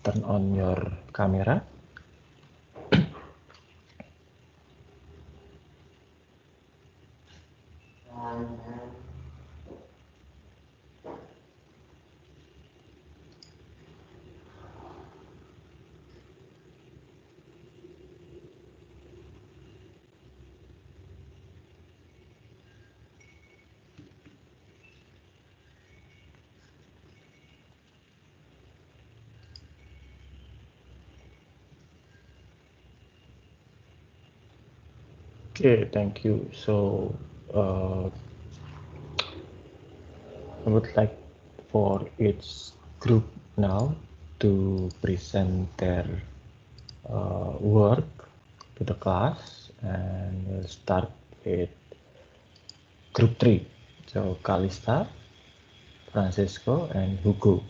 turn on your camera. Okay, thank you. So I would like for each group now to present their work to the class, and we'll start with group 3. So Calista, Francisco, and Hugo.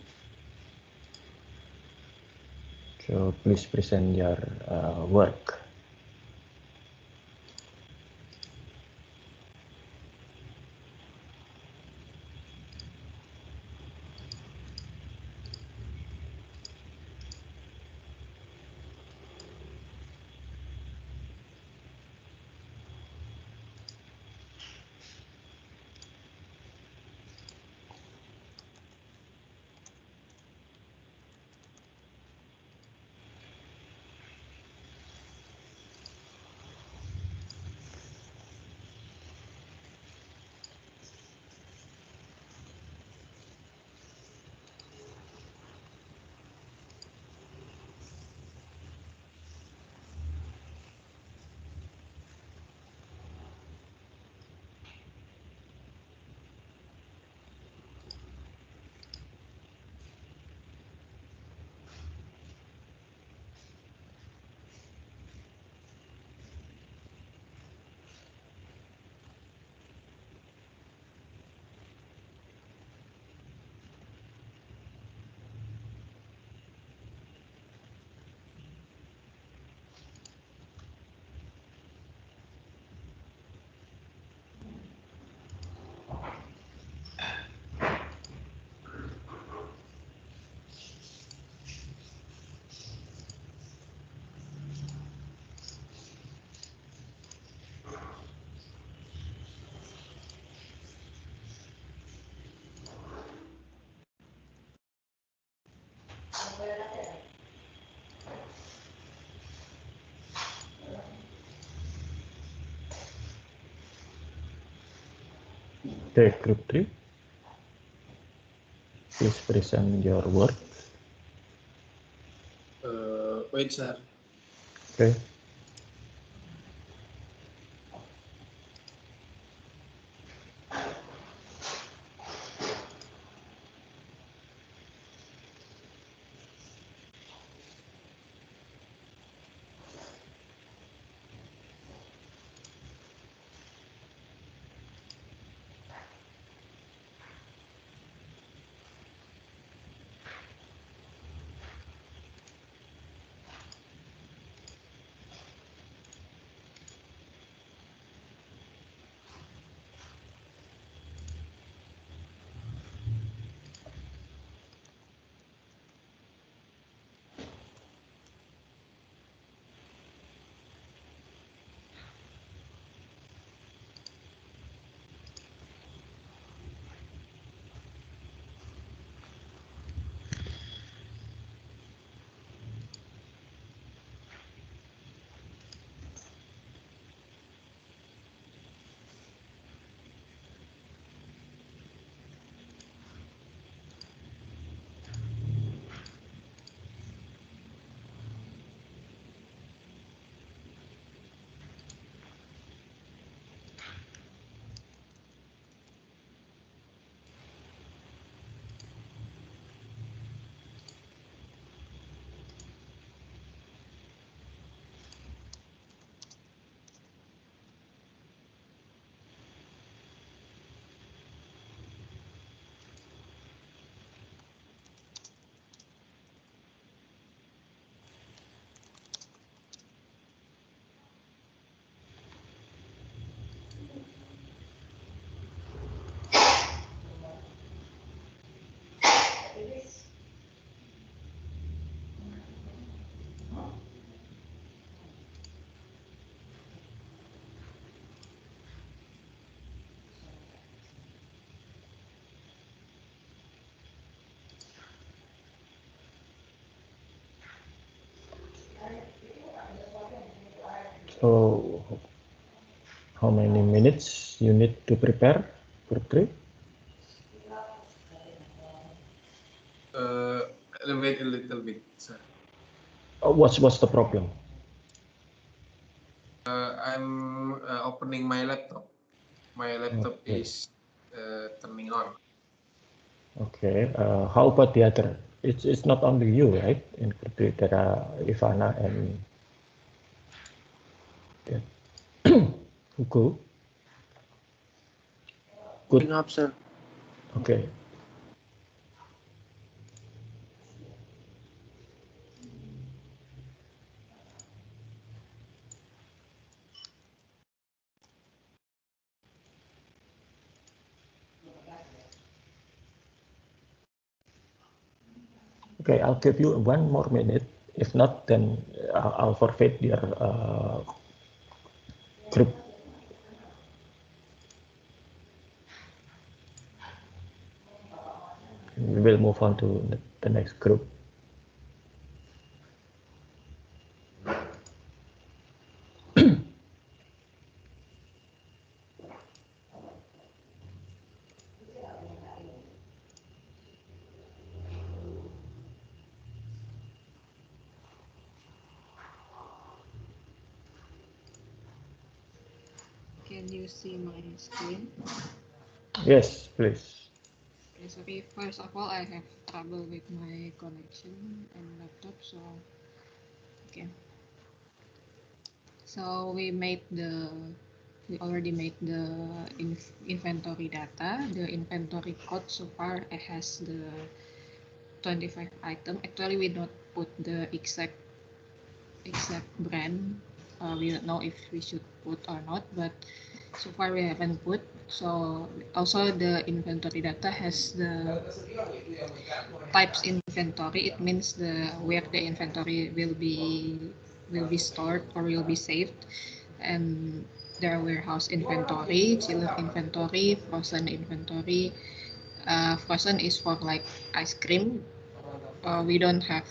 So please present your work. Okay, group 3, please present your work. Wait, sir. Okay. So how many minutes you need to prepare group 3? Wait a little bit, sir. What's the problem? I'm opening my laptop. My laptop Okay. is turning on. Okay. How about the other? It's not only you, right? In group 3 there are Ivana and Hugo. Good. Up, sir. Okay. Okay, I'll give you 1 more minute. If not, then I'll forfeit your group. We will move on to the next group. Can you see my screen? Yes, please. Okay, sorry. First of all, I have trouble with my connection and laptop, so okay. So we already made the inventory data. The inventory code so far it has the 25 item. Actually, we don't put the exact brand. We don't know if we should put or not, but so far we haven't put. So also the inventory data has the types inventory. It means where the inventory will be stored or will be saved, and there are warehouse inventory, chiller inventory, frozen inventory. Frozen is for like ice cream. We don't have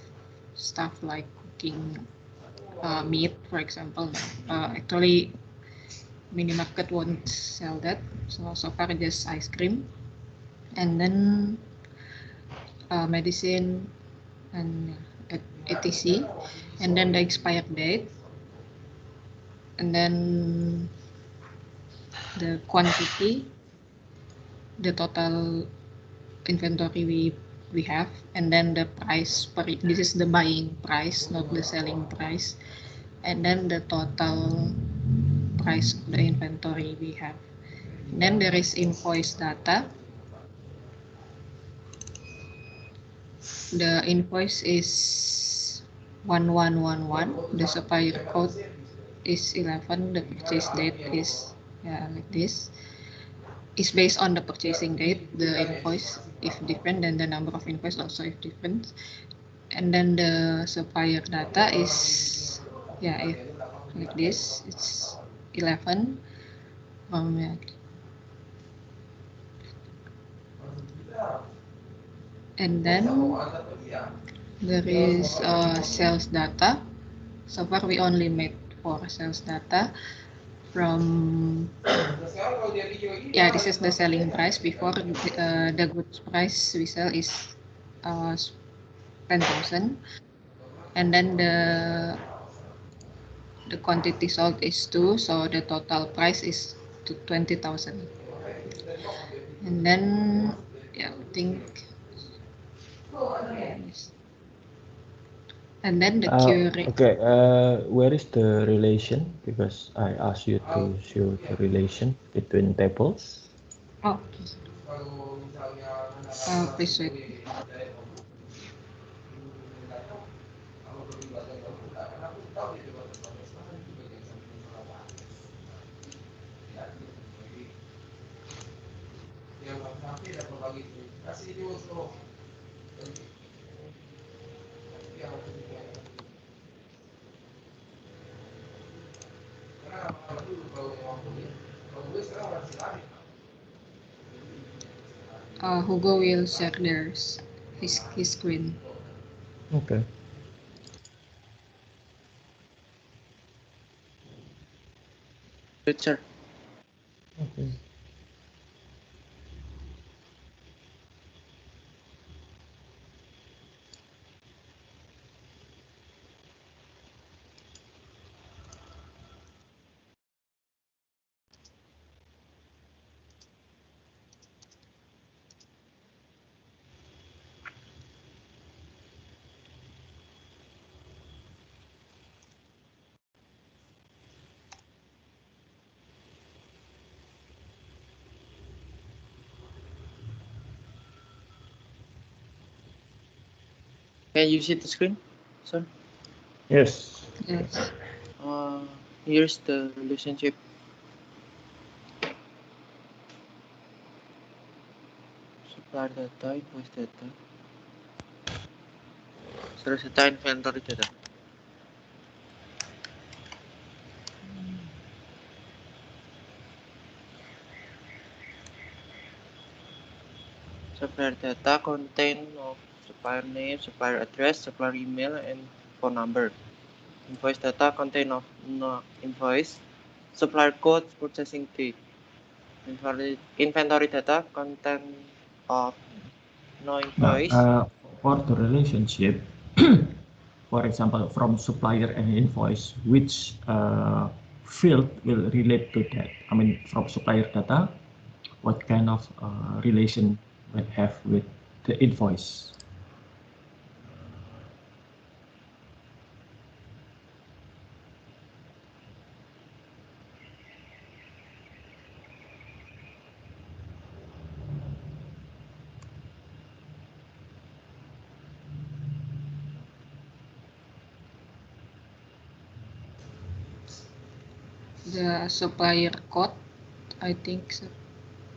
stuff like cooking meat, for example. Actually, minimarket won't sell that. So far just ice cream, and then medicine and etc. And then the expired date, and then the quantity, the total inventory we have, and then the price per. This is the buying price, not the selling price, and then the total price of the inventory we have. And then there is invoice data. The invoice is 1111. The supplier code is 11. The purchase date is like this. Is based on the purchasing date. The invoice if different, then the number of invoice also if different. And then the supplier data is if like this. It's 11. And then there is sales data. So far we only made 4 sales data from this is the selling price. Before the goods price we sell is 10,000, and then the quantity sold is 2, so the total price is to 20,000. And then I think and then the Okay, where is the relation? Because I asked you to show the relation between tables. Please wait. Hugo will share his screen. Okay. Sir. Okay. Can you see the screen, sir? Yes. Yes. Here's the relationship. Supplier data, invoice data. Service data, inventory data. Supplier data contain of supplier name, supplier address, supplier email, and phone number. Invoice data contain of no invoice, supplier code, purchasing date. Inventory data content of no invoice. For the relationship, for example, from supplier and invoice, which field will relate to that? I mean, from supplier data, what kind of relation will have with the invoice? The supplier code, I think so.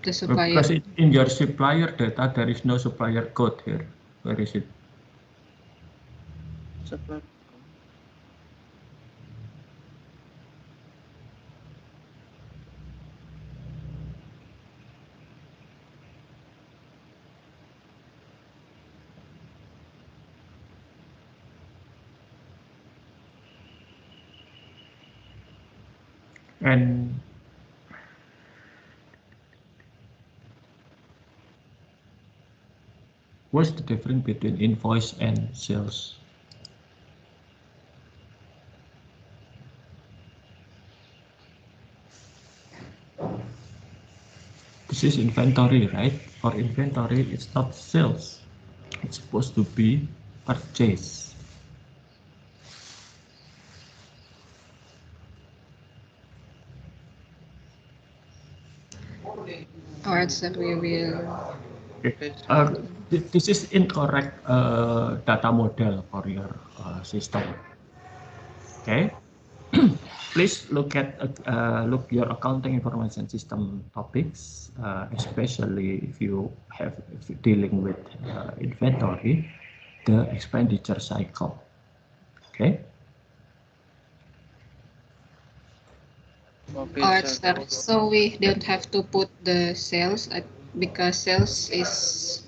The supplier. Because in your supplier data, there is no supplier code here. Where is it? Supplier. And what's the difference between invoice and sales? This is inventory, right? For inventory, it's not sales. It's supposed to be purchase. Alright, so we will. Okay. This is incorrect data model for your system. Okay. Please look at your accounting information system topics, especially if you're dealing with inventory, the expenditure cycle. Okay. Alright, sir. So we don't have to put the sales because sales is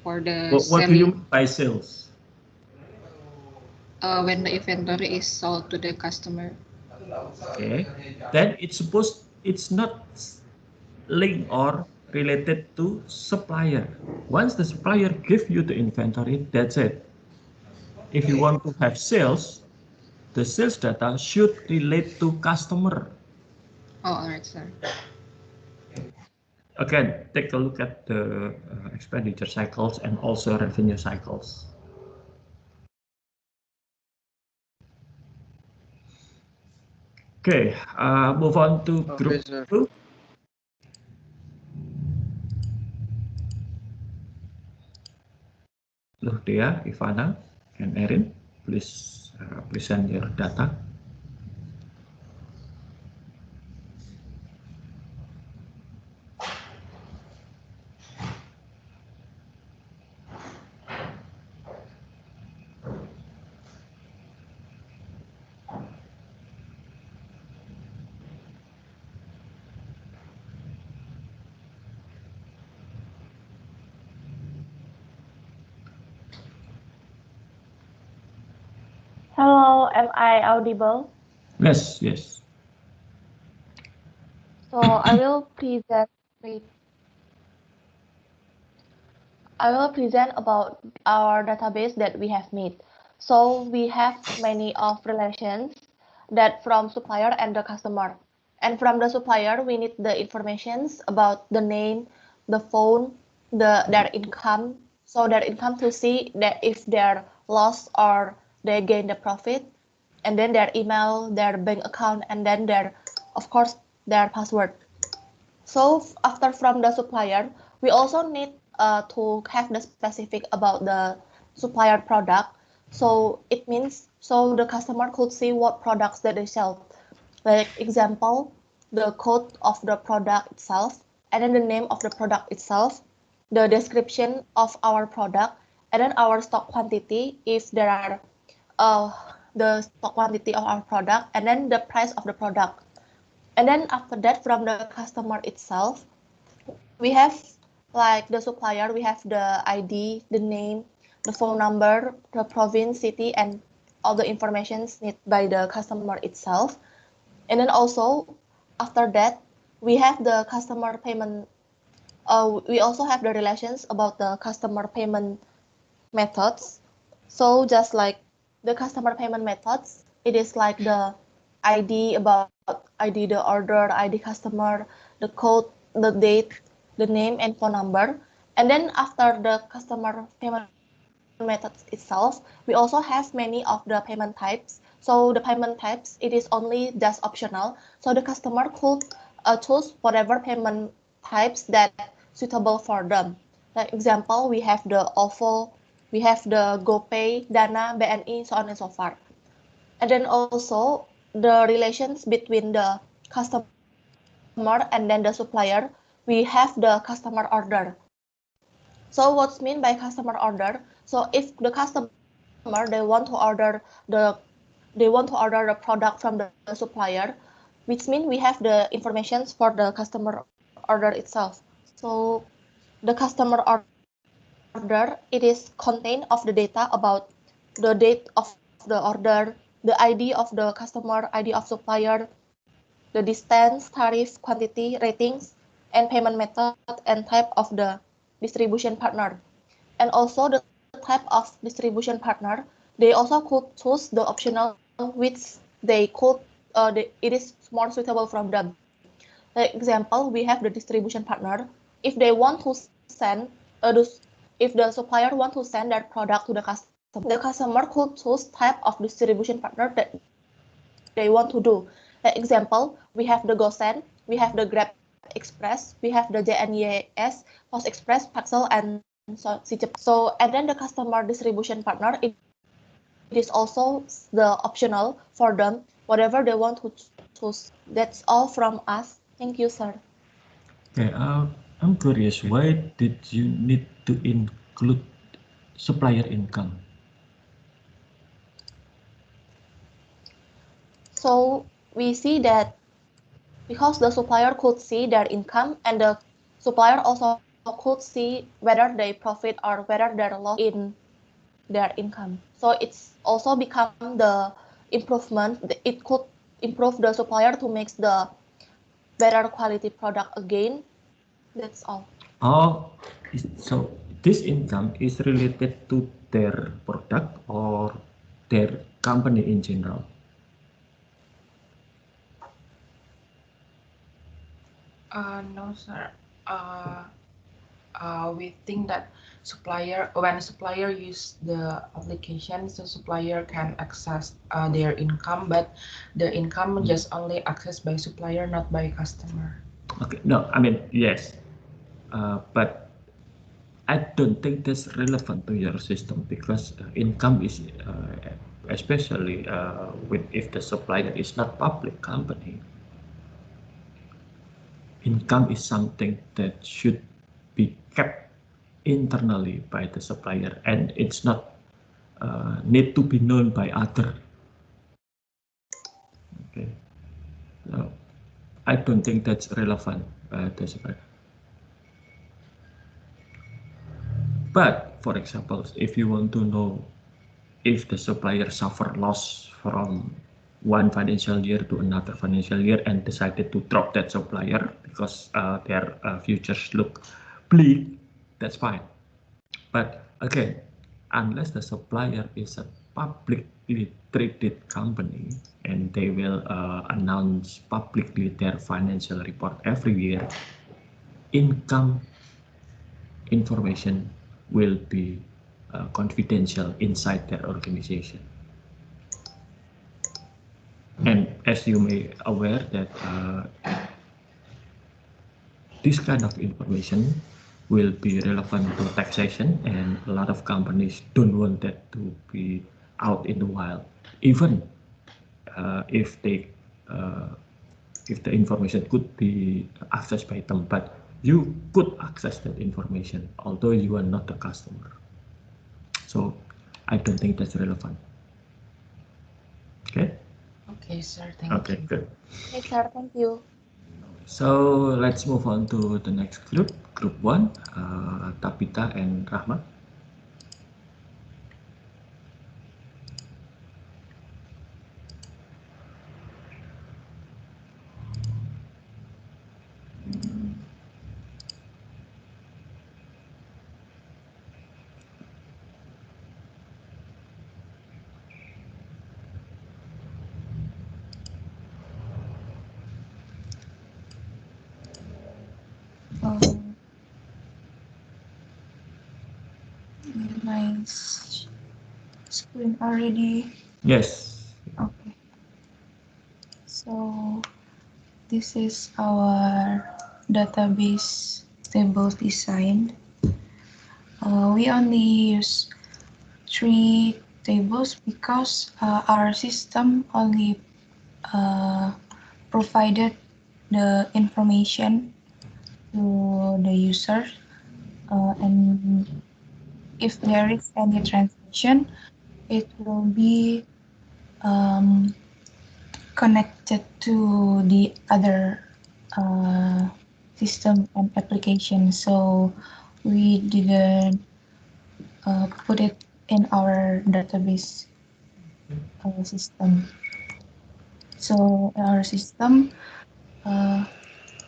for the What do you mean by sales? When the inventory is sold to the customer. Okay, then it's not linked or related to supplier. Once the supplier gives you the inventory, that's it. If you want to have sales, the sales data should relate to customer. Oh, alright, sir. Again, take a look at the expenditure cycles and also revenue cycles. Okay, move on to group 2. Luhdia, Ivana, and Erin, please present your data. Hello, am I audible? Yes, yes. So I will present. I will present about our database that we have made. So we have many of relations that from supplier and the customer. And from the supplier, we need the informations about the name, the phone, their income. So their income to see that if they're lost or they gain the profit, and then their email, their bank account, and then of course, their password. So after from the supplier, we also need to have the specific about the supplier product. So it means so the customer could see what products that they sell. Like example, the code of the product itself, and then the name of the product itself, the description of our product, and then our stock quantity if there are uh, the stock quantity of our product, and then the price of the product. And then after that, from the customer itself, we have like the supplier, we have the ID, the name, the phone number, the province, city, and all the information needed by the customer itself. And then also after that, we have the customer payment. We also have the relations about the customer payment methods. So just like the customer payment methods, it is like the ID about ID the order, ID customer, the code, the date, the name and phone number. And then after the customer payment methods itself, we also have many of the payment types. So the payment types, it is only just optional. So the customer could choose whatever payment types that suitable for them. Like example, we have the OVO, we have the GoPay, Dana, BNI, so on and so forth. And then also the relations between the customer and then the supplier, we have the customer order. So what's mean by customer order? So if the customer they want to order the product from the supplier, which means we have the information for the customer order itself. So the customer order, it is contain of the data about the date of the order, the ID of the customer, ID of supplier, the distance, tariff, quantity, ratings, and payment method and type of the distribution partner. And also the type of distribution partner, they also could choose the optional which they could, it is more suitable from them. Like example, we have the distribution partner. If they want to send, if the supplier want to send their product to the customer could choose type of distribution partner that they want to do. Like example, we have the GoSend, we have the Grab Express, we have the JNES, Post Express, Paxel, and so and then the customer distribution partner, it is also the optional for them, whatever they want to choose. That's all from us. Thank you, sir. Okay, I'm curious, why did you need to include supplier income? So we see that because the supplier could see their income and the supplier also could see whether they profit or whether they're loss in their income. So it's also become the improvement. It could improve the supplier to make the better quality product again. That's all. Oh, so this income is related to their product or their company in general? No, sir. We think that when a supplier use the application, so supplier can access their income, but the income just only accessed by supplier, not by customer. Okay, no, I mean, yes, but I don't think that's relevant to your system because income is, especially with if the supplier is not public company, income is something that should be kept internally by the supplier and it's not need to be known by other. Okay, so I don't think that's relevant. But for example, if you want to know if the supplier suffer loss from one financial year to another financial year and decided to drop that supplier because their futures look bleak, that's fine. But again, unless the supplier is a publicly traded company and they will announce publicly their financial report every year, income information will be confidential inside their organization. And as you may aware that this kind of information will be relevant to taxation, and a lot of companies don't want that to be out in the wild, even if the information could be accessed by them, but you could access that information although you are not the customer. So I don't think that's relevant. Okay. Okay, sir. Thank Okay, you. good. Okay, sir. Thank you. So let's move on to the next group, group 1, Tabitha and Rahma. My screen already. Yes. Okay. So this is our database table design. We only use 3 tables because our system only provided the information to the user, and if there is any transaction, it will be connected to the other system and application. So we didn't put it in our database system. So in our system,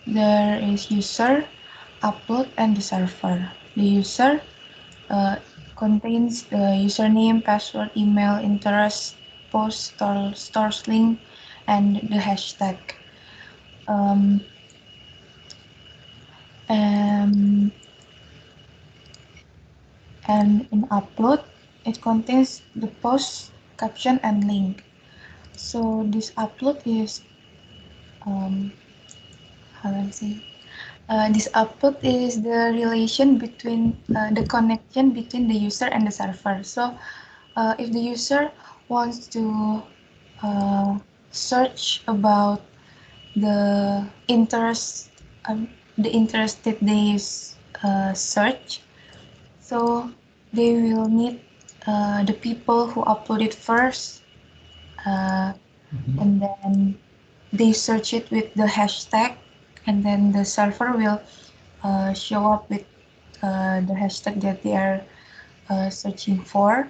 there is user, upload, and the server. The user contains the username, password, email, interest, post, stores link, and the hashtag. And in upload, it contains the post, caption, and link. So this upload is this upload is the relation between the connection between the user and the server. So if the user wants to search about the interest that they search, so they will need the people who uploaded first, and then they search it with the hashtag, and then the server will show up with the hashtag that they are searching for.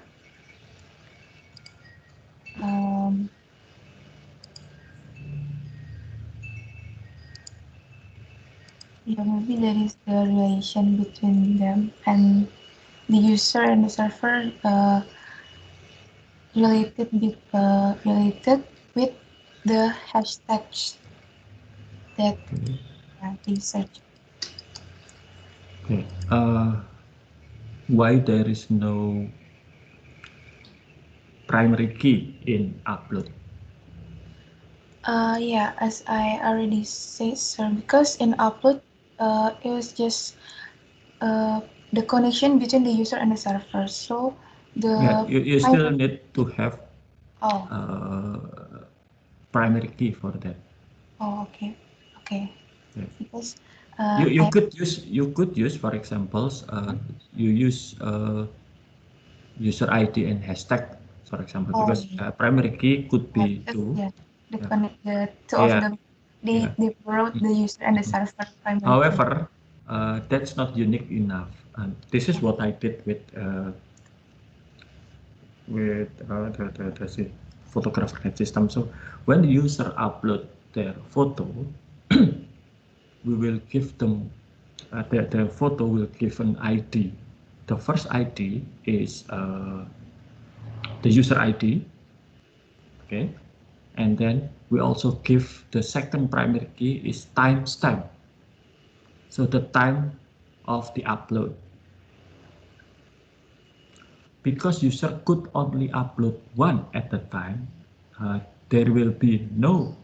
Yeah, maybe there is the relation between them, and the user and the server related with the hashtags that they search. Okay. Why there is no primary key in upload? Yeah, as I already said, sir, because in upload, it was just the connection between the user and the server. So the you still need to have primary key for that. Okay. Yeah. Because you could use for example you use user ID and hashtag, for example, because primary key could be two. The two of them, they borrowed the user and the server primary. However, that's not unique enough. And this is what I did with photographer net system. So when the user upload their photo, we will give them the photo will give an ID. The first ID is the user ID, okay, and then we also give the second primary key is timestamp. So the time of the upload. Because user could only upload one at a time, there will be no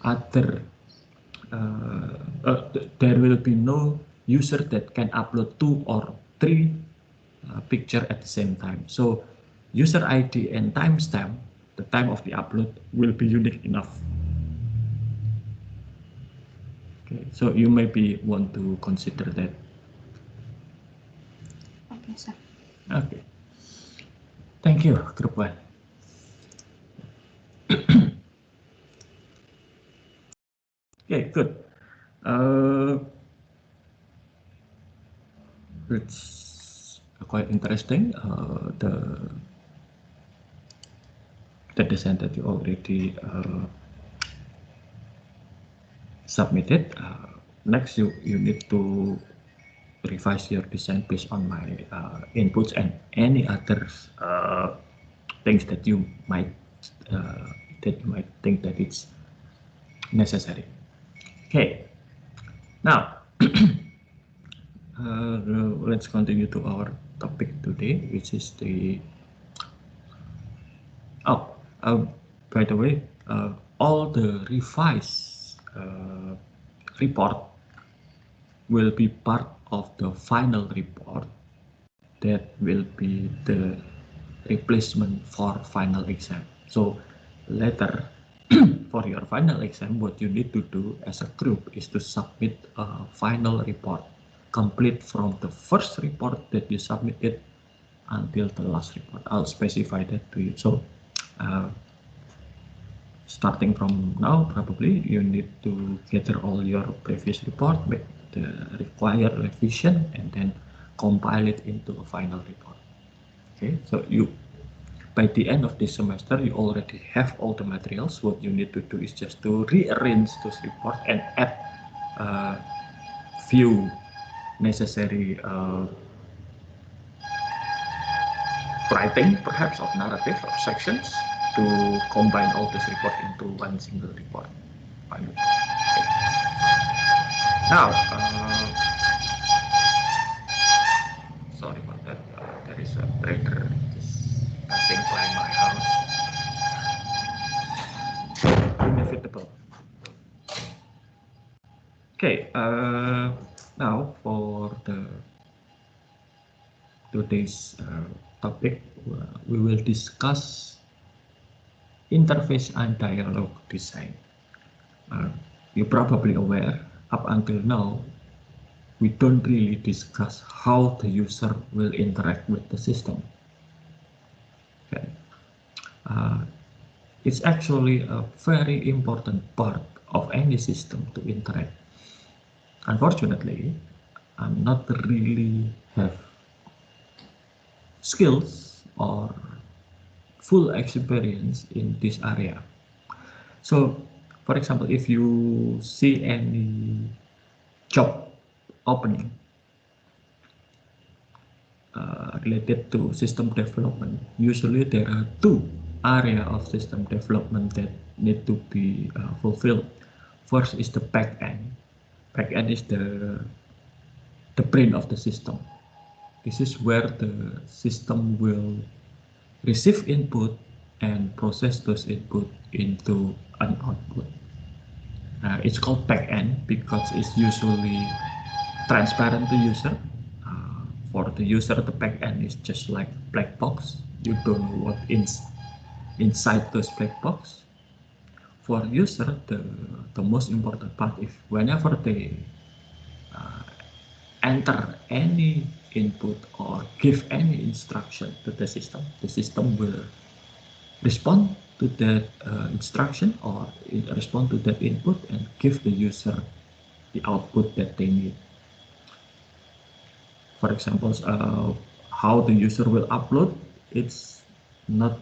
other there will be no user that can upload 2 or 3 picture at the same time. So user ID and timestamp, the time of the upload, will be unique enough. Okay, so you maybe want to consider that. Okay, sir. Okay. Thank you, Group 1. Okay, good. It's quite interesting. The design that you already submitted. Next, you need to revise your design based on my inputs and any other things that you might think that it's necessary. Okay, now let's continue to our topic today, which is the by the way, all the revised report will be part of the final report that will be the replacement for final exam. So later for your final exam, what you need to do as a group is to submit a final report complete from the first report that you submitted until the last report. I'll specify that to you. So starting from now, probably you need to gather all your previous report, make the required revision, and then compile it into a final report. Okay, so you by the end of this semester, you already have all the materials. What you need to do is just to rearrange those reports and add a few necessary writing, perhaps, of narrative or sections to combine all this report into one single report. Okay. Now, sorry about that. There is a breaker passing by my house. Inevitable. Okay. Now for the today's topic, we will discuss interface and dialogue design. You're probably aware, up until now, we don't really discuss how the user will interact with the system. Okay. It's actually a very important part of any system to interact. Unfortunately, I'm not really have skills or full experience in this area. So, for example, if you see any job opening related to system development, usually there are 2 areas of system development that need to be fulfilled. First is the back end. Back end is the brain of the system. This is where the system will receive input and process those input into an output. It's called backend because it's usually transparent to user. For the user, the backend is just like black box. You don't know what inside those black box. For user, the most important part is whenever they enter any input or give any instruction to the system will respond to that instruction or respond to that input and give the user the output that they need. For example, how the user will upload, it's not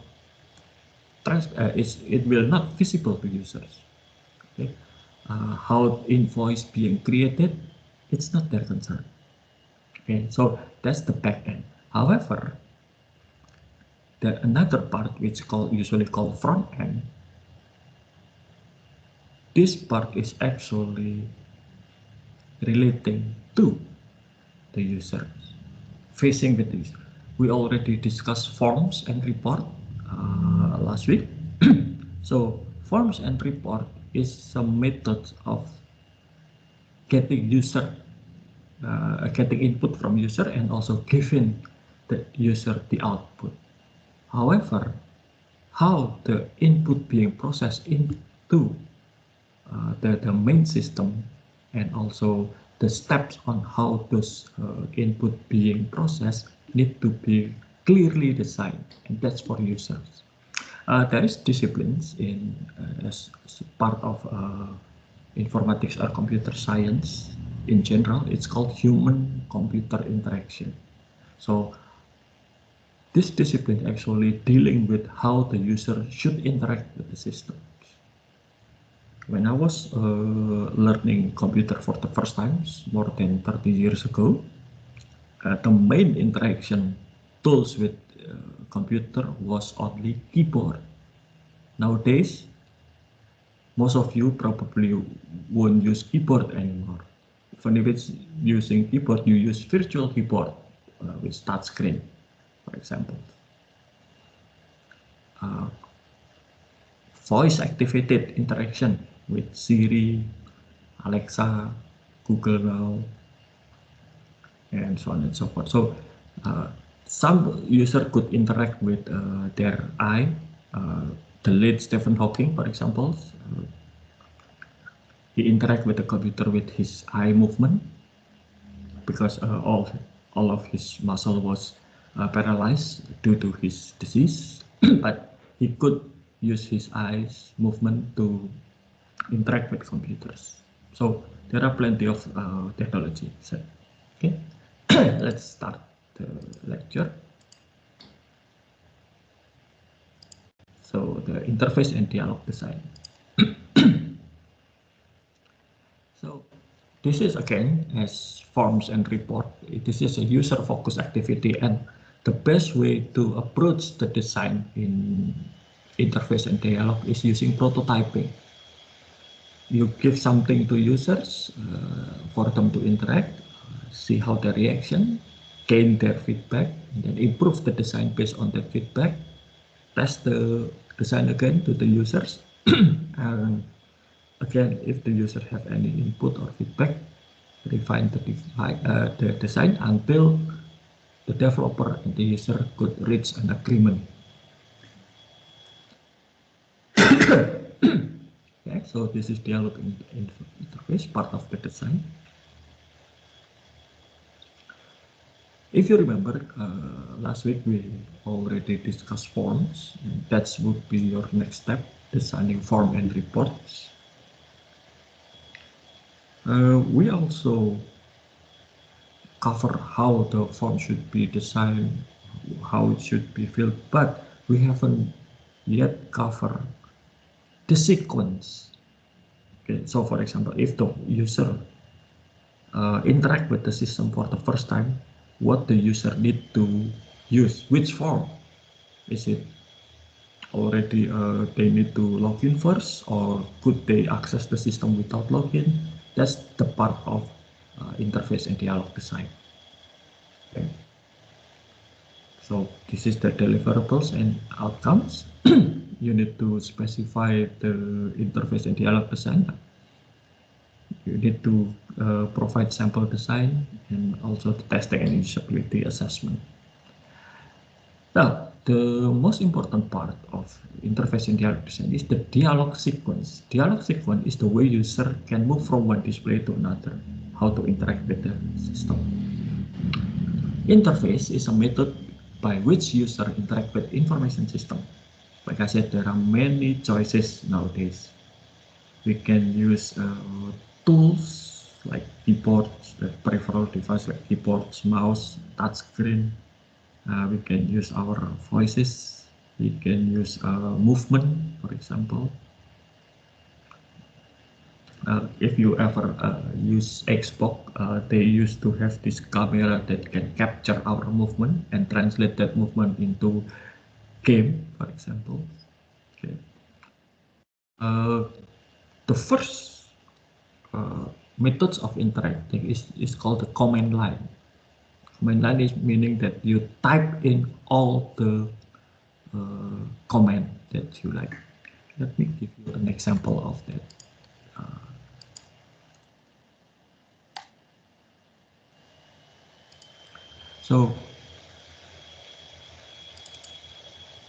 it will not visible to users. Okay, how invoice being created, it's not their concern. Okay, so that's the back end. However, the another part which usually called front end. This part is actually relating to the users, facing with the user. We already discussed forms and report last week. So forms and report is some method of getting getting input from user and also giving the user the output. However, how the input being processed into the main system and also the steps on how those input being processed need to be clearly designed, and that's for users. There is disciplines in as part of informatics or computer science in general. It's called human-computer interaction. So this discipline actually dealing with how the user should interact with the system. When I was learning computer for the first time, more than 30 years ago, the main interaction tools with computer was only keyboard. Nowadays, most of you probably won't use keyboard anymore. Even if it's using keyboard, you use virtual keyboard with touch screen, for example. Voice activated interaction with Siri, Alexa, Google Now, and so on and so forth. So some user could interact with their eye. The late Stephen Hawking, for example, he interact with the computer with his eye movement because all of his muscle was paralyzed due to his disease, but he could use his eyes movement to interact with computers. So there are plenty of technology. So, okay, let's start the lecture. So the interface and dialog design. So this is again as forms and report. This is a user-focused activity, and the best way to approach the design in interface and dialog is using prototyping. You give something to users for them to interact, see how their reaction, gain their feedback, and then improve the design based on that feedback. Test the design again to the users, and again, if the user have any input or feedback, refine the design until the developer and the user could reach an agreement. Okay, so this is dialog interface, part of the design. If you remember, last week we already discussed forms, and that would be your next step, designing form and reports. We also cover how the form should be designed, how it should be filled, but we haven't yet covered the sequence. Okay, so for example, if the user interact with the system for the first time, what the user need to use, which form? Is it already they need to log in first, or could they access the system without login? That's the part of interface and dialog design. Okay. So this is the deliverables and outcomes. You need to specify the interface and dialog design. You need to provide sample design and also the testing and usability assessment. Now, the most important part of interface and dialog design is the dialog sequence. Dialog sequence is the way user can move from one display to another, how to interact with the system. Interface is a method by which user interact with information system. Like I said, there are many choices nowadays. We can use tools like keyboards, the peripheral device like keyboards, mouse, touchscreen. We can use our voices, We can use movement, for example. If you ever use Xbox, they used to have this camera that can capture our movement and translate that movement into game, for example. Okay. The first methods of interacting is called the command line. Command line is meaning that you type in all the command that you like. Let me give you an example of that. So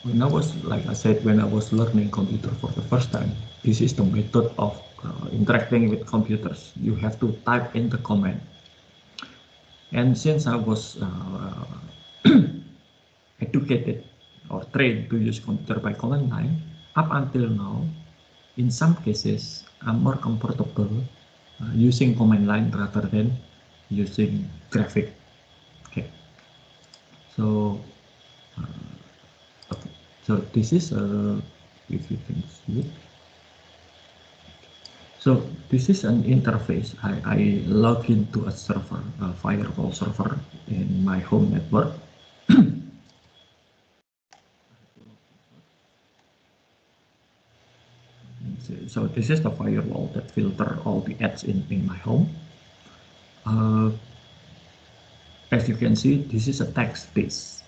when I was, like I said, when I was learning computer for the first time, this is the method of interacting with computers. You have to type in the command. And since I was educated or trained to use computer by command line, up until now, in some cases, I'm more comfortable using command line rather than using graphic. Okay. So, okay. So this is if you can see it. So this is an interface. I log into a server, a firewall server in my home network. So this is the firewall that filter all the ads in my home. As you can see, this is a text-based.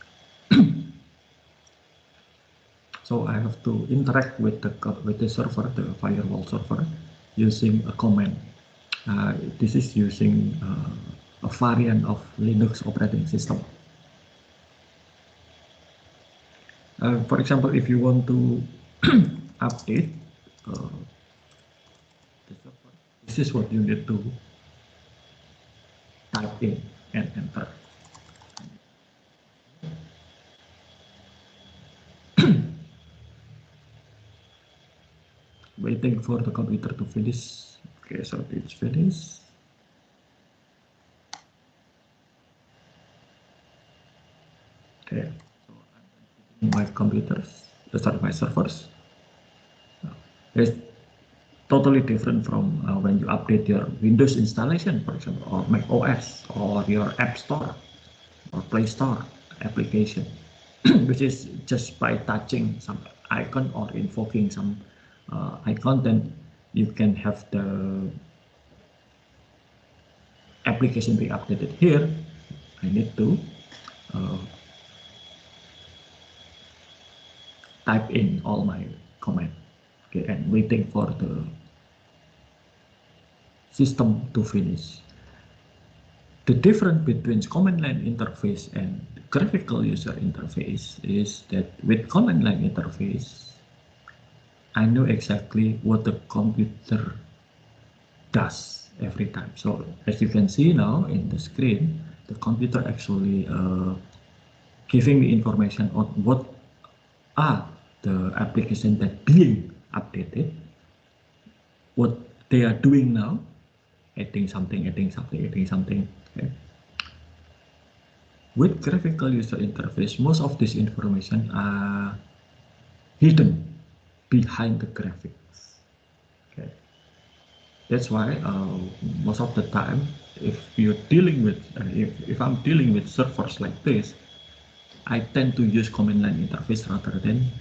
So I have to interact with the server, the firewall server, using a command. This is using a variant of Linux operating system. For example, if you want to update the server, this is what you need to type in and enter. Waiting for the computer to finish. Okay, so it's finished. Okay, so I'm my computers, sorry, my servers. It's totally different from when you update your Windows installation, for example, or Mac OS, or your App Store or Play Store application, which is just by touching some icon or invoking some icon, then you can have the application be updated. Here, I need to type in all my command, okay, and waiting for the system to finish. The difference between command line interface and graphical user interface is that with command line interface, I know exactly what the computer does every time. So as you can see now in the screen, the computer actually giving me information on what are the applications that being updated, what they are doing now, adding something, okay. With graphical user interface, most of this information are hidden behind the graphics. Okay, that's why most of the time, if you're dealing with, if I'm dealing with servers like this, I tend to use command line interface rather than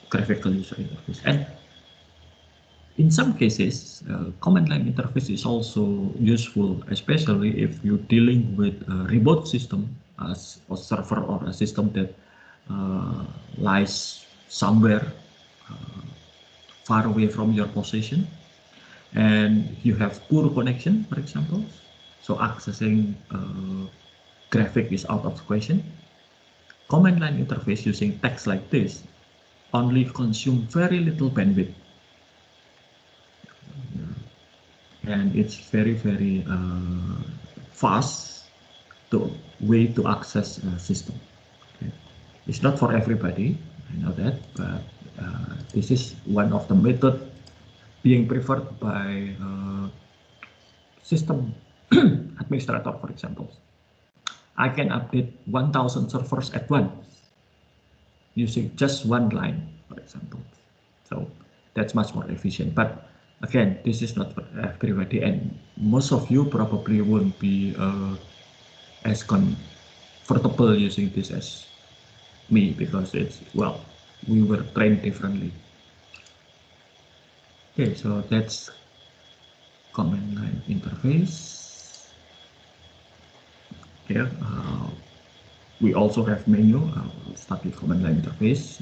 graphical user interface. And in some cases, command line interface is also useful, especially if you're dealing with a remote system, as a server or a system that lies somewhere far away from your position, and you have poor connection, for example. So accessing graphic is out of the question. Command line interface using text like this only consume very little bandwidth. And it's very fast way to access a system. Okay. It's not for everybody, I know that, but this is one of the method being preferred by system administrator, for example. I can update 1,000 servers at once. using just one line, for example. So that's much more efficient. But again, this is not for everybody, and most of you probably won't be as comfortable using this as me, because it's, well, we were trained differently. Okay, so that's command line interface. Here, we also have menu. We'll start with command line interface.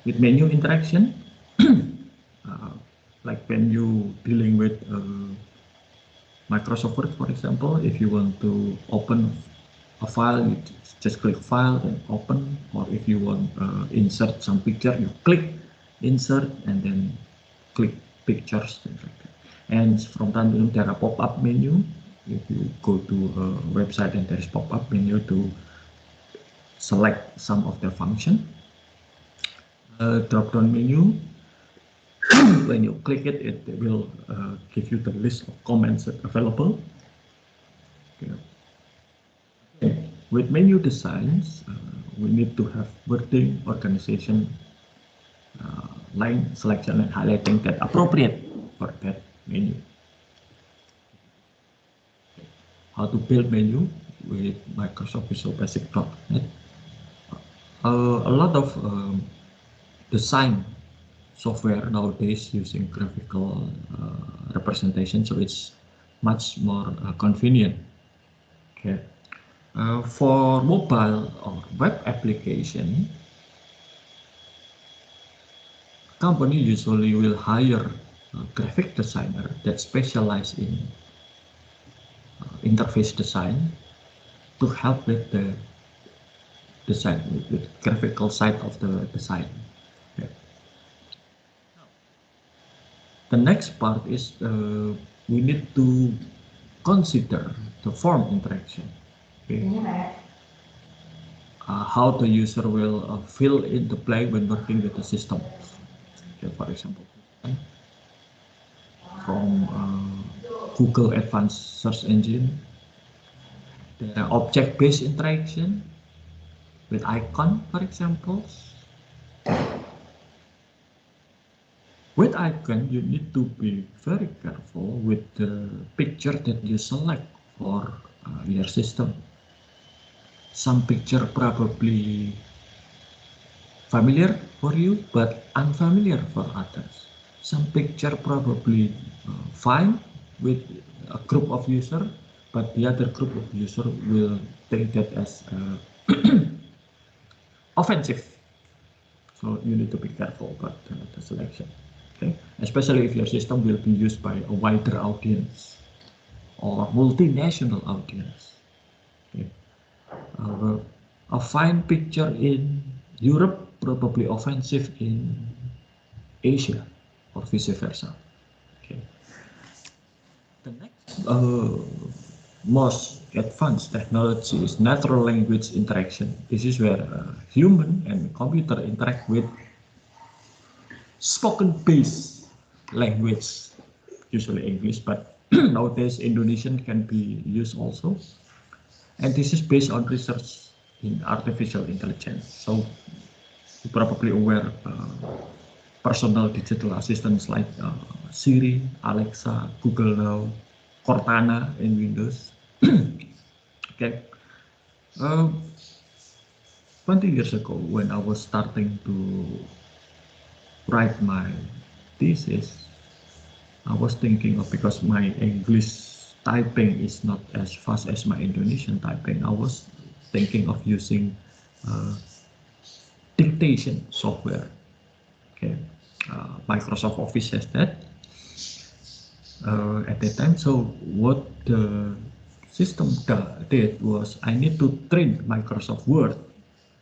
With menu interaction, like when you dealing with Microsoft Word, for example, if you want to open a file, you just click File and Open, or if you want insert some picture, you click Insert and then click Pictures, things like that. And from time to time there are pop-up menu. If you go to a website and there is pop-up menu to select some of the function. Drop-down menu. When you click it, it will give you the list of commands available. Okay. With menu designs, we need to have wording, organization, line selection, and highlighting that appropriate for that menu. How to build menu with Microsoft Visual Basic.net. A lot of design software nowadays using graphical representation, so it's much more convenient. Okay. For mobile or web application, company usually will hire a graphic designer that specialize in interface design to help with the design, with graphical side of the design. Okay. The next part is we need to consider the form interaction. Okay. How the user will fill in the blank when working with the system. Okay, for example, from Google Advanced Search Engine, there are object-based interaction with icon, for example. With icon, you need to be very careful with the picture that you select for your system. Some picture probably familiar for you, but unfamiliar for others. Some picture probably fine with a group of user, but the other group of user will take that as offensive. So you need to be careful about the selection. Okay, especially if your system will be used by a wider audience or multinational audience. Okay. A fine picture in Europe probably offensive in Asia or vice versa. Okay. The next most advanced technology is natural language interaction. This is where human and computer interact with spoken-based language, usually English, but nowadays Indonesian can be used also. And this is based on research in artificial intelligence. So you're probably aware personal digital assistants like Siri, Alexa, Google Now, Cortana in Windows. Okay. 20 years ago, when I was starting to write my thesis, I was thinking of, because my English typing is not as fast as my Indonesian typing, I was thinking of using dictation software. Okay, Microsoft Office has that at that time. So what the system did was, I need to train Microsoft Word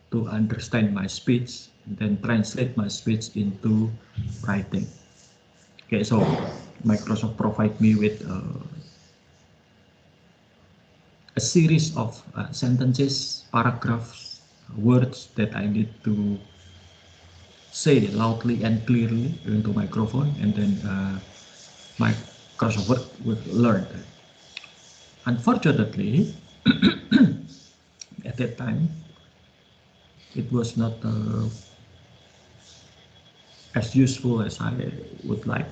to understand my speech and then translate my speech into writing. Okay, so Microsoft provide me with a series of sentences, paragraphs, words that I need to say loudly and clearly into microphone, and then Microsoft Word will learn that. Unfortunately, at that time, it was not as useful as I would like,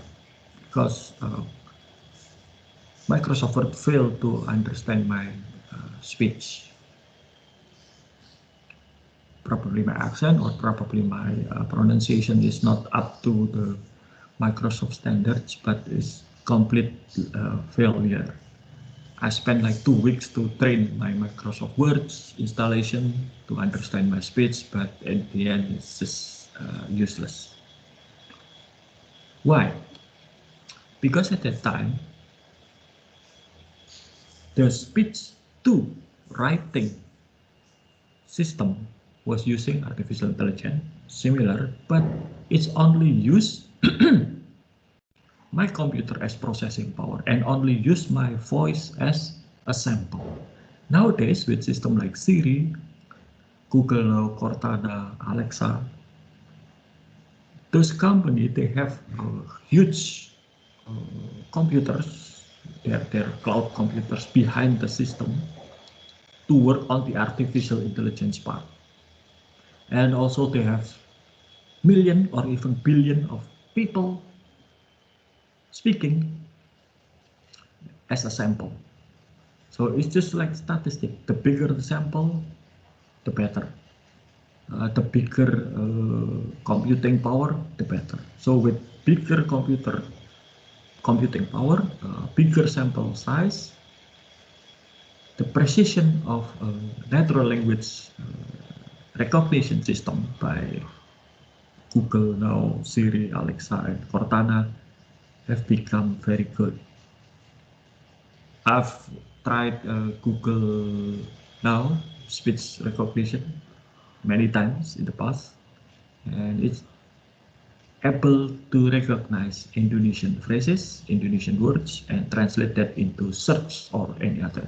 because Microsoft Word failed to understand my speech, probably my accent, or probably my pronunciation is not up to the Microsoft standards, but it's complete failure. I spent like 2 weeks to train my Microsoft Word installation to understand my speech, but at the end it's just useless. Why? Because at that time, the speech to writing system was using artificial intelligence, similar, but it's only used my computer as processing power and only use my voice as a sample. Nowadays, with systems like Siri, Google, Cortana, Alexa, those companies, they have huge computers, their cloud computers behind the system to work on the artificial intelligence part. And also they have million or even billion of people speaking as a sample. So it's just like statistic. The bigger the sample, the better. The bigger computing power, the better. So with bigger computing power, bigger sample size, the precision of natural language recognition system by Google now, Siri, Alexa, and Cortana have become very good. I've tried Google now speech recognition many times in the past, and it's able to recognize Indonesian phrases, Indonesian words, and translate that into search or any other.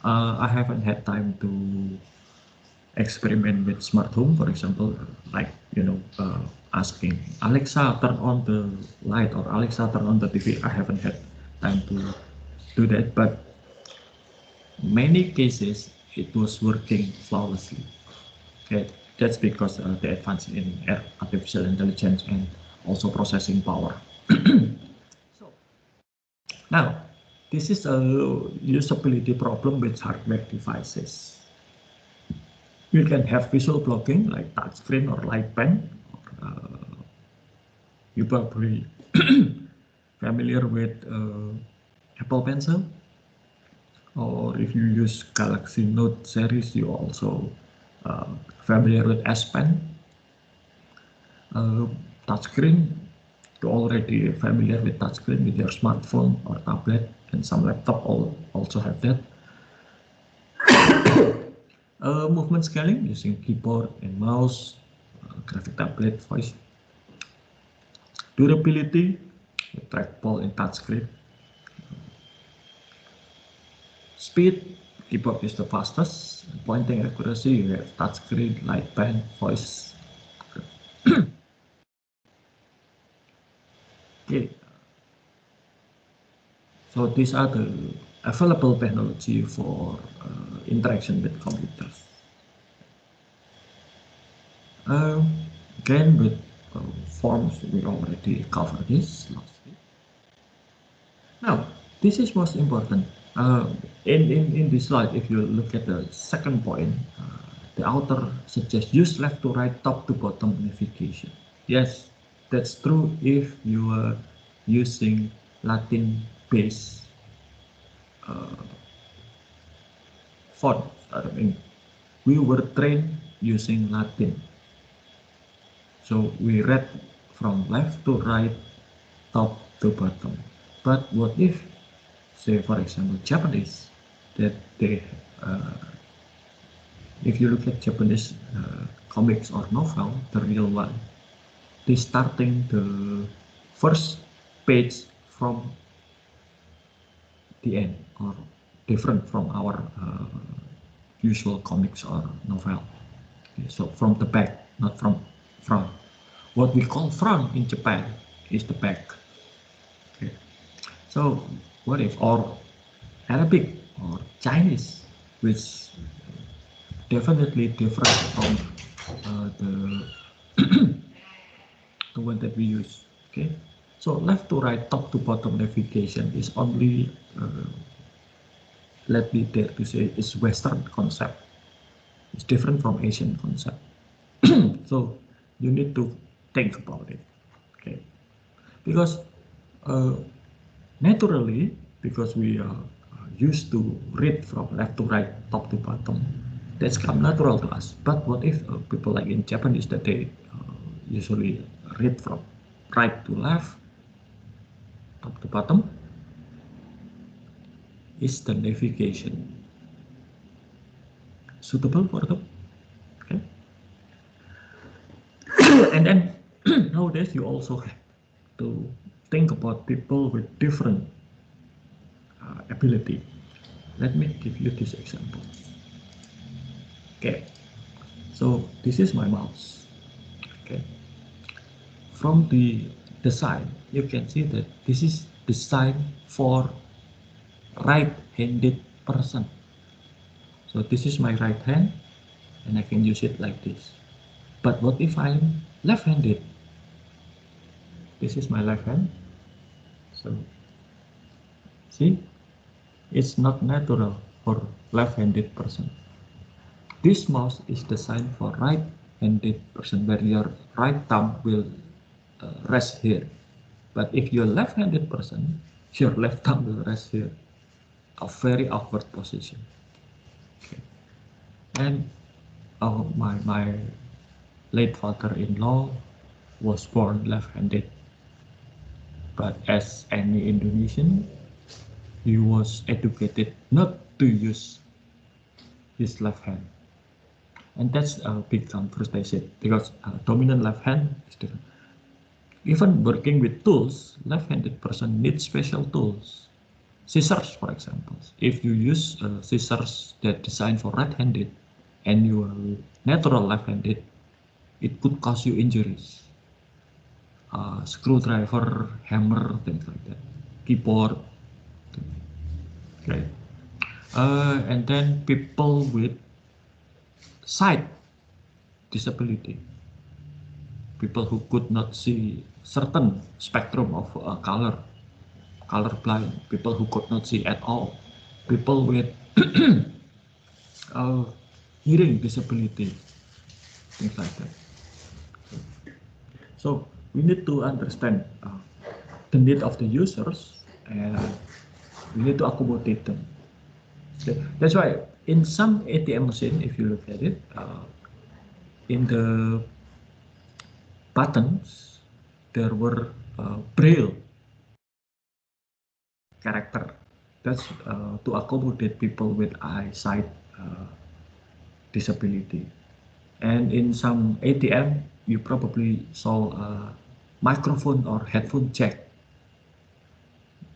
I haven't had time to experiment with smart home, for example, like asking Alexa turn on the light or Alexa turn on the TV. I haven't had time to do that, but many cases it was working flawlessly. Okay, that's because the advance in artificial intelligence and also processing power. So now this is a usability problem with hardware devices. You can have visual blocking like touchscreen or light pen. You probably familiar with Apple Pencil, or if you use Galaxy Note series, you also familiar with S Pen. Touchscreen, you're already familiar with touchscreen with your smartphone or tablet, and some laptop also have that. Movement scaling using keyboard and mouse, graphic tablet, voice. Durability, trackball and touchscreen. Speed, keyboard is the fastest. Pointing accuracy, you have touchscreen, light pen, voice. Okay. So these are the available technology for interaction with computers. Again, with forms, we already covered this last week. Now, this is most important. In this slide, if you look at the second point, the author suggests use left to right, top to bottom navigation. Yes, that's true if you are using Latin-based font. I mean, we were trained using Latin. So we read from left to right, top to bottom. But what if, say for example, Japanese, that they, if you look at Japanese comics or novel, the real one, they starting the first page from the end, or different from our usual comics or novel. Okay, so from the back, not from front. What we call front in Japan is the back. Okay. So what if, or Arabic or Chinese, which definitely different from the the one that we use. Okay, so left to right, top to bottom navigation is only let me dare to say it's Western concept. It's different from Asian concept. So you need to think about it. Okay, because naturally, because we are used to read from left to right, top to bottom, that's come natural to us. But what if people like in Japanese that they usually read from right to left, top to bottom? Is the navigation suitable for them? Okay. And then nowadays you also have to think about people with different ability. Let me give you this example. Okay, so this is my mouse. Okay, from the design you can see that this is designed for right-handed person. So this is my right hand and I can use it like this. But what if I'm left-handed? This is my left hand. So see, it's not natural for left-handed person. This mouse is designed for right-handed person where your right thumb will rest here. But if you're left-handed person, your left thumb will rest here. A very awkward position. Okay. And my late father-in-law was born left-handed. But as any Indonesian, he was educated not to use his left hand. And that's a big frustration because dominant left hand is different. Even working with tools, left-handed person needs special tools. Scissors, for example. If you use scissors that designed for right-handed and you are natural left-handed, it could cause you injuries. Screwdriver, hammer, things like that. Keyboard. Okay. And then people with sight disability, people who could not see certain spectrum of color blind, people who could not see at all, people with hearing disability, things like that. So we need to understand the need of the users and we need to accommodate them. Okay. That's why in some ATM machine, if you look at it, in the buttons, there were braille character. That's to accommodate people with eyesight disability. And in some ATM, you probably saw a microphone or headphone jack.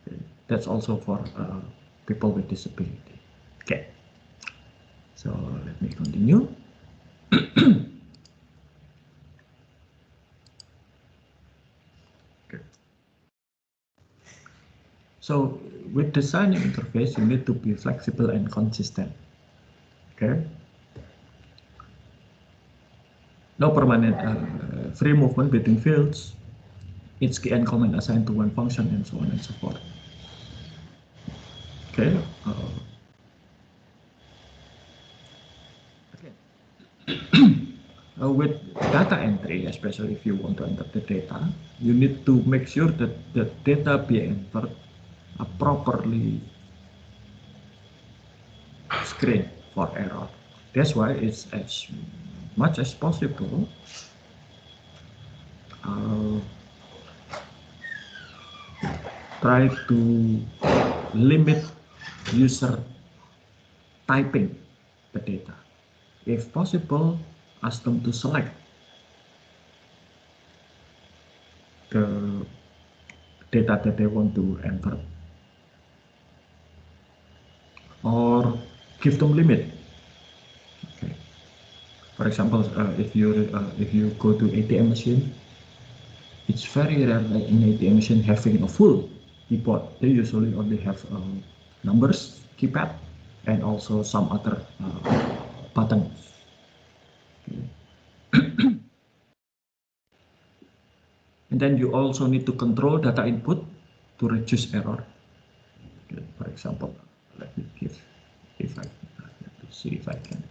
Okay. That's also for people with disability. Okay. So let me continue. Okay. So with designing interface, you need to be flexible and consistent. Okay. No permanent free movement between fields. Each key and command assigned to one function and so on and so forth. Okay. With data entry, especially if you want to enter the data, you need to make sure that the data being entered are properly screened for error. That's why it's as much as possible try to limit user typing the data. If possible, ask them to select the data that they want to enter, or give them limit. Okay. For example, if you go to ATM machine, it's very rare that in ATM machine having a full keyboard. They usually only have numbers, keypad, and also some other buttons. Okay. And then you also need to control data input to reduce error. Okay, for example, let me give, if I to see if I can.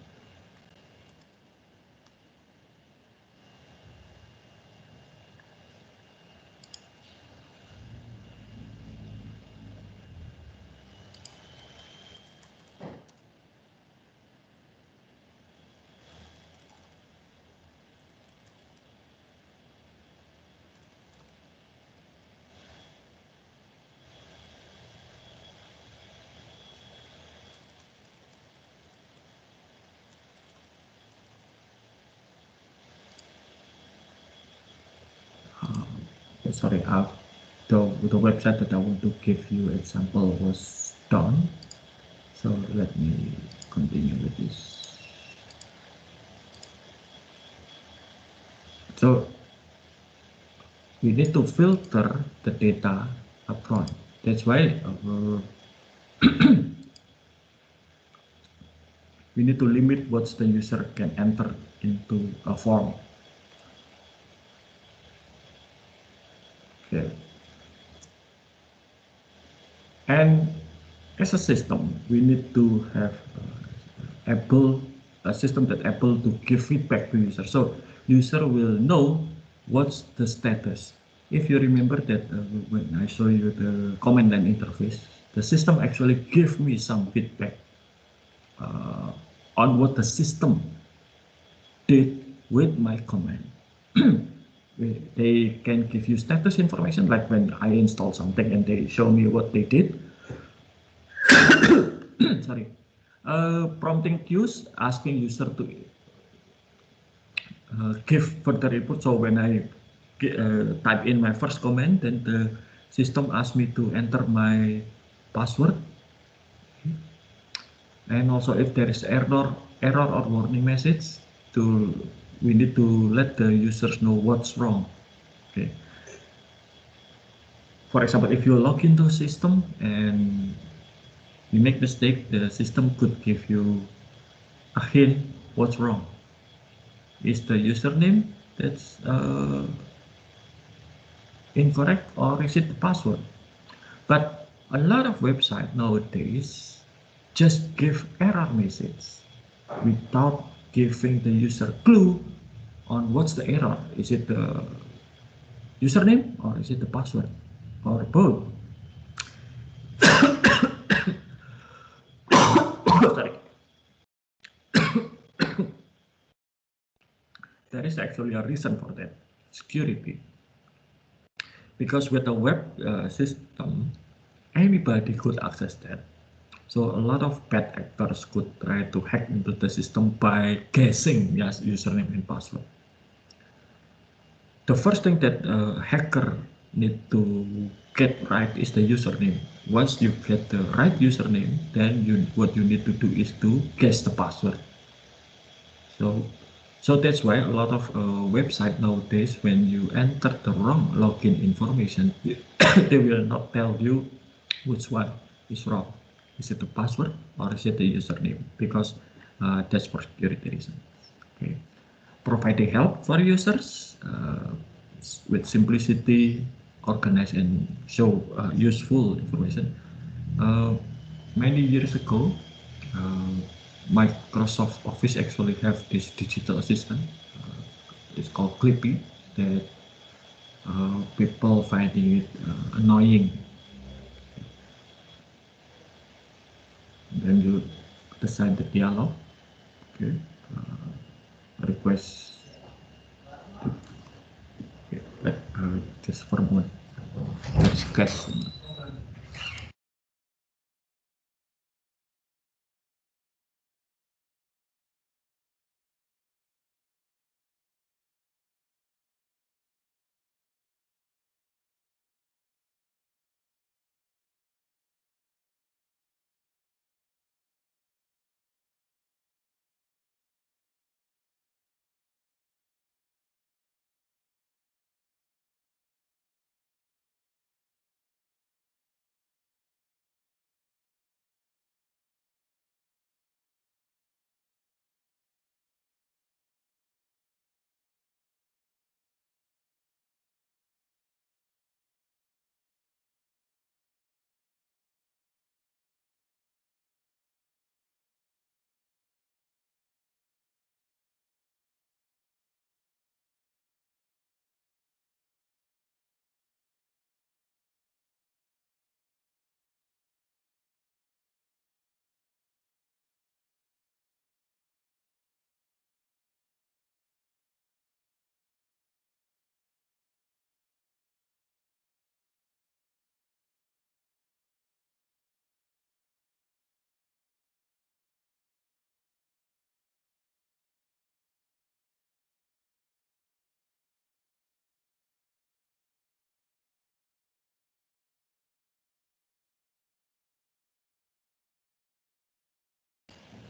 Sorry, the website that I want to give you example was done. So let me continue with this. So we need to filter the data upfront. That's why we need to limit what the user can enter into a form. Okay. And as a system, we need to have a system that able to give feedback to user. So user will know what's the status. If you remember that when I show you the command line interface, the system actually give me some feedback on what the system did with my command. They can give you status information, like when I install something and they show me what they did. Sorry. Prompting queues, asking user to give further input. So when I type in my first comment, then the system asks me to enter my password. And also if there is error or warning message, we need to let the users know what's wrong. Okay. For example, if you log into a system and you make mistake, the system could give you a hint what's wrong. Is the username that's incorrect, or is it the password? But a lot of websites nowadays just give error message without giving the user clue on what's the error. Is it the username or is it the password or both? Sorry. There is actually a reason for that, security. Because with a web system, anybody could access that. So a lot of bad actors could try to hack into the system by guessing yes, username and password. The first thing that a hacker need to get right is the username. Once you get the right username, then what you need to do is to guess the password. So that's why a lot of website nowadays, when you enter the wrong login information, they will not tell you which one is wrong. Is it the password or is it the username? Because that's for security reason. Okay. Providing help for users with simplicity, organize and show useful information. Many years ago, Microsoft Office actually have this digital assistant. It's called Clippy, that people finding it annoying. Then you decide the dialogue. Okay. Request. Okay. Just for a moment. There's cache.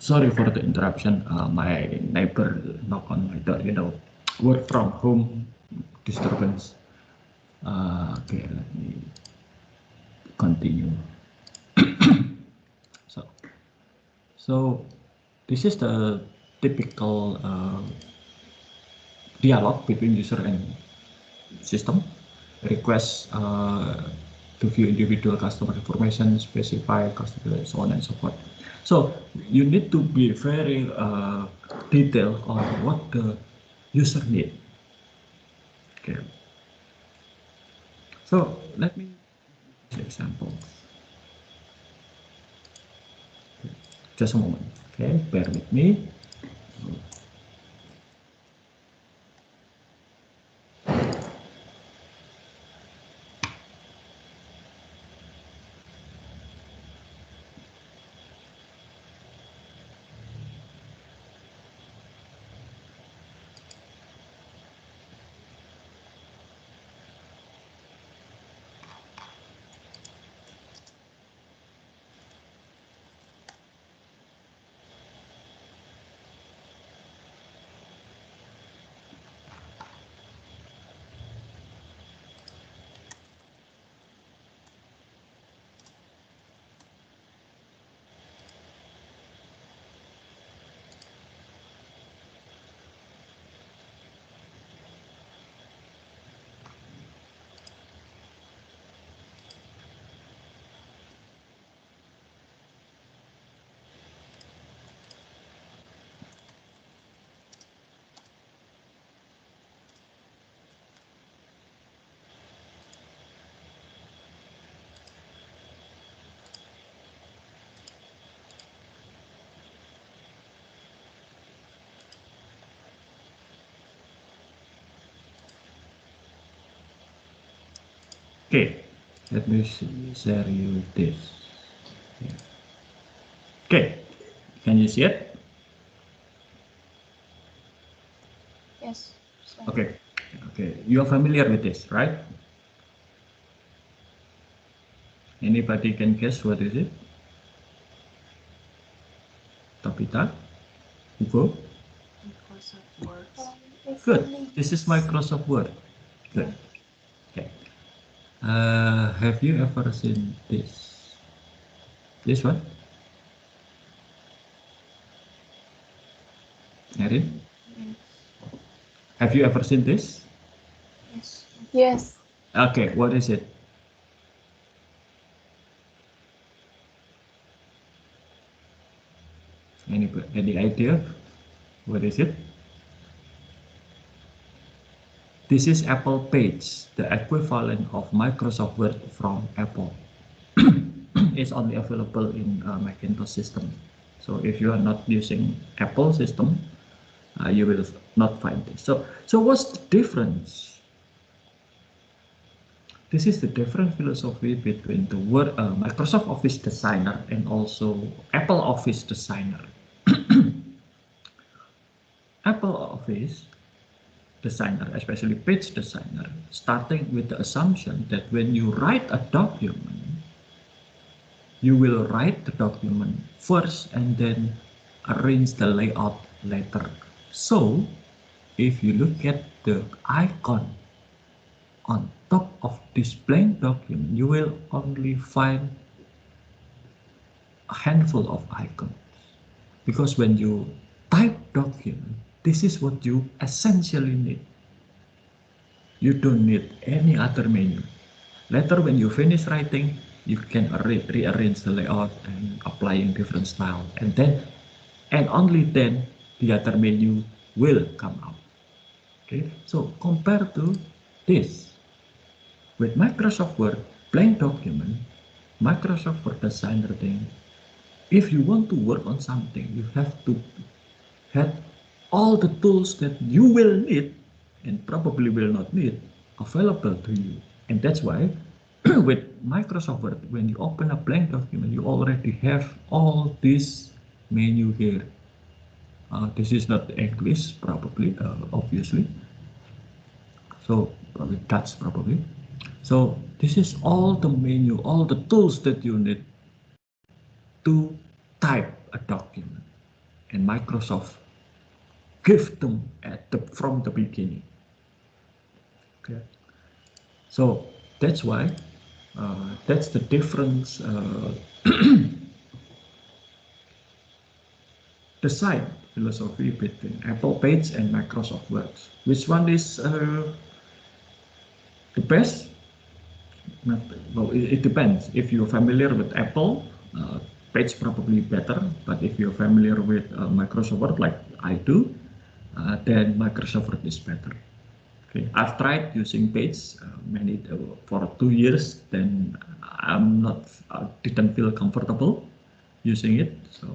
Sorry for the interruption. My neighbor knocked on my door. Work from home disturbance. Okay, let me continue. So this is the typical dialogue between user and system. Request to view individual customer information, specify customer, so on and so forth. So you need to be very detailed on what the user need. Okay. So let me give an example. Just a moment. Okay, bear with me. Okay, let me share you this. Okay, can you see it? Yes. Okay, you are familiar with this, right? Anybody can guess what is it? Tabitha? Hugo? Microsoft Word. Good. This is Microsoft Word. Good. Okay. Have you ever seen this? This one? Erin? Have you ever seen this? Yes. Yes. Okay, what is it? Any idea? What is it? This is Apple Page, the equivalent of Microsoft Word from Apple. It's only available in Macintosh system. So if you are not using Apple system, you will not find this. So what's the difference? This is the different philosophy between the Word, Microsoft Office Designer and also Apple Office Designer. Apple Office Designer, especially Page Designer, starting with the assumption that when you write a document, you will write the document first and then arrange the layout later. So if you look at the icon on top of this blank document, you will only find a handful of icons. Because when you type document, this is what you essentially need. You don't need any other menu. Later when you finish writing, you can rearrange the layout and applying different style, and only then the other menu will come out. Okay, so compared to this, with Microsoft Word blank document, Microsoft Word Designer thing, if you want to work on something, you have to have all the tools that you will need and probably will not need available to you. And that's why with Microsoft Word, when you open a blank document, you already have all this menu here. This is not English, probably, obviously. So probably Dutch, probably. So this is all the menu, all the tools that you need to type a document. and Microsoft give them from the beginning. Okay, so that's why that's the difference. Design philosophy between Apple Page and Microsoft Words. Which one is the best? Well, it depends. If you're familiar with Apple, Page probably better. But if you're familiar with Microsoft Word, like I do, then Microsoft Word is better. Okay, I've tried using Page for 2 years. Then didn't feel comfortable using it. So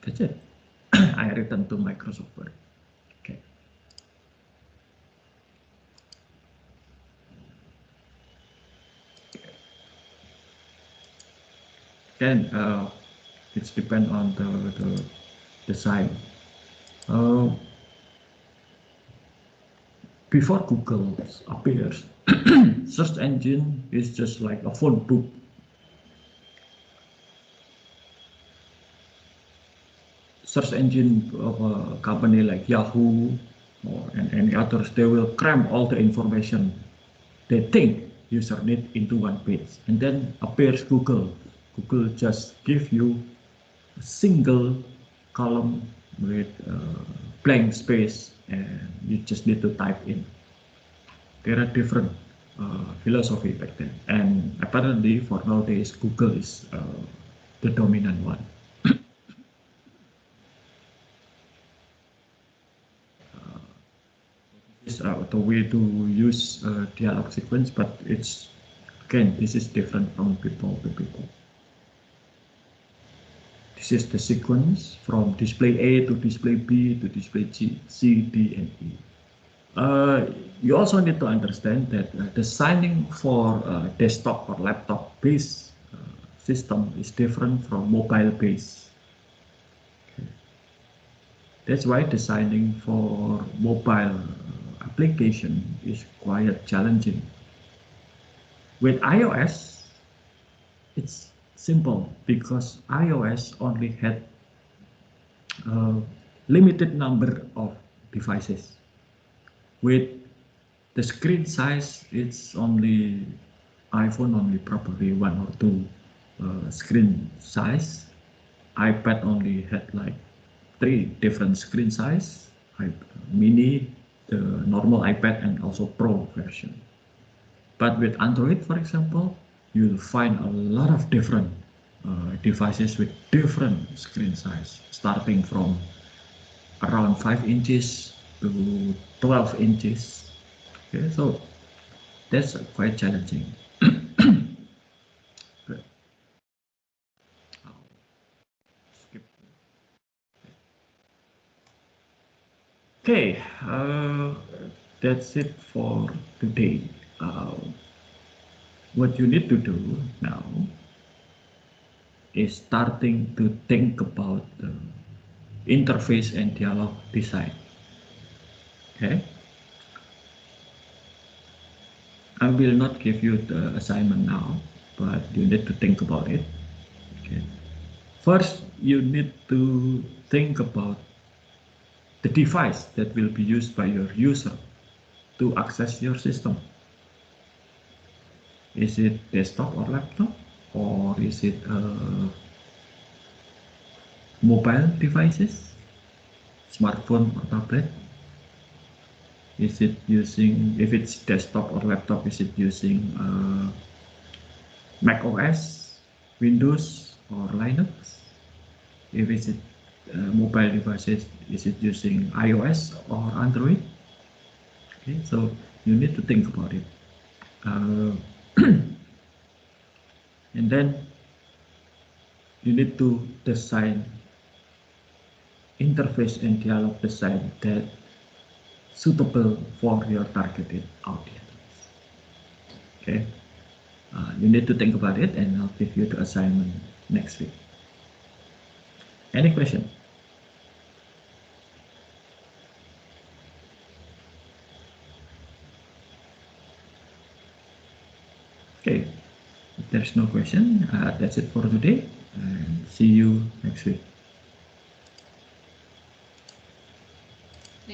that's it. I return to Microsoft Word. Okay. Then it's depend on the design. Before Google appears, search engine is just like a phone book. Search engine of a company like Yahoo and any others, they will cram all the information they think user need into one page, and then appears Google. Google just give you a single column with blank space, and you just need to type in. There are different philosophy back then, and apparently for nowadays Google is the dominant one. Is the way to use dialog sequence, but it's again, this is different from people to people. This is the sequence from display A to display B to display C, D, and E. You also need to understand that designing for desktop or laptop based system is different from mobile based. Okay. That's why designing for mobile application is quite challenging. With iOS, it's simple because iOS only had a limited number of devices. With the screen size, it's only iPhone only probably 1 or 2 screen size. iPad only had like 3 different screen size, mini, the normal iPad, and also Pro version. But with Android, for example, you'll find a lot of different devices with different screen size, starting from around 5 inches to 12 inches. Okay, so that's quite challenging. Okay, that's it for today. What you need to do now is starting to think about the interface and dialog design. Okay, I will not give you the assignment now, but you need to think about it. Okay, first you need to think about the device that will be used by your user to access your system. Is it desktop or laptop, or is it mobile devices, smartphone or tablet? Is it using, if it's desktop or laptop, is it using Mac OS, Windows, or Linux? If it's mobile devices, is it using iOS or Android? Okay, so you need to think about it. And then you need to design interface and dialog design that suitable for your targeted audience. Okay, you need to think about it, and I'll give you the assignment next week. Any question? Okay, if there's no question, that's it for today, and see you next week.